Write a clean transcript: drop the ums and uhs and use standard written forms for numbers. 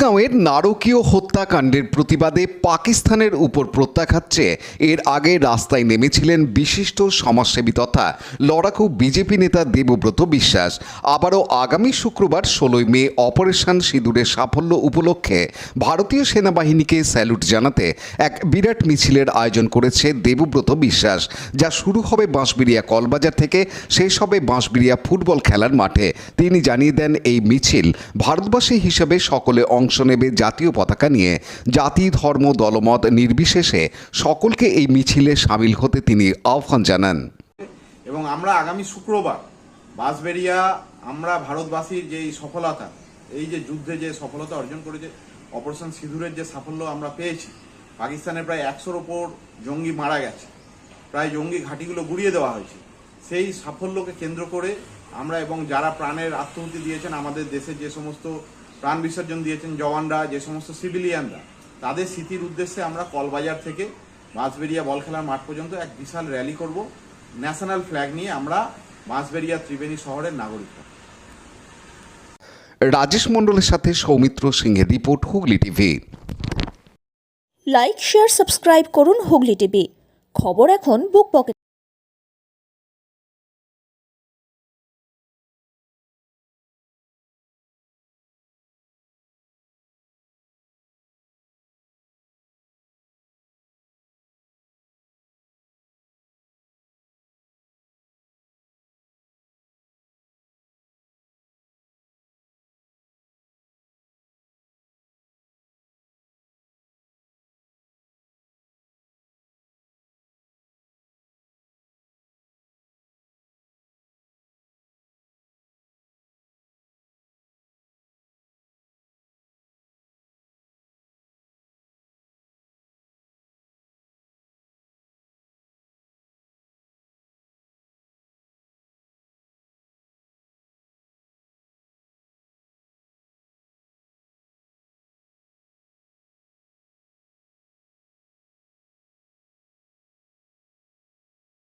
মাঝগাঁওয়ের নারকীয় হত্যাকাণ্ডের প্রতিবাদে পাকিস্তানের উপর প্রত্যাঘাত চেয়ে এর আগে রাস্তায় নেমেছিলেন বিশিষ্ট সমাজসেবী তথা লড়াকু বিজেপি নেতা দেবব্রত বিশ্বাস। আবারও আগামী শুক্রবার 16 মে অপারেশন সিঁদুরের সাফল্য উপলক্ষে ভারতীয় সেনাবাহিনীকে স্যালুট জানাতে এক বিরাট মিছিলের আয়োজন করেছে দেবব্রত বিশ্বাস, যা শুরু হবে বাঁশবেড়িয়া কলবাজার থেকে, শেষ হবে বাঁশবেড়িয়া ফুটবল খেলার মাঠে। তিনি জানিয়ে দেন, এই মিছিল ভারতবাসী হিসেবে সকলে অংশ নেবে জাতীয় পতাকা নিয়ে। জাতি, ধর্ম, দলমত নির্বিশেষে সকলকে এই মিছিলে সামিল হতে তিনি আহ্বান জানান। এবং আমরা আগামী শুক্রবার বাঁশবেড়িয়া আমরা ভারতবাসীর যে সফলতা, এই যে যুদ্ধে যে সফলতা অর্জন করেছে, অপারেশন সিঁদুরের যে সাফল্য আমরা পেয়েছি, পাকিস্তানের প্রায় 100-র ওপর জঙ্গি মারা গেছে, প্রায় জঙ্গি ঘাঁটিগুলো গুড়িয়ে দেওয়া হয়েছে। সেই সাফল্যকে কেন্দ্র করে আমরা এবং যারা প্রাণের আত্মহুতি দিয়েছেন, আমাদের দেশের যে সমস্ত প্রাণ বিসর্জন দিয়েছেন জওয়ানরা, যে সমস্ত সিভিলিয়ানরা, তাদের স্মৃতির উদ্দেশ্যে আমরা কলবাজার থেকে বাঁশবেড়িয়া বল খেলার মাঠ পর্যন্ত এক বিশাল র্যালি করব। ন্যাশনাল ফ্ল্যাগ নিয়ে আমরা বাঁশবেড়িয়া ত্রিবেণী শহরের নাগরিকরা। রাজেশ মণ্ডলের সাথে সৌমিত্র সিংহের report, Hooghly TV. Like, share, subscribe করুন হুগলি টিভি। খবর এখন বুক পকেটে।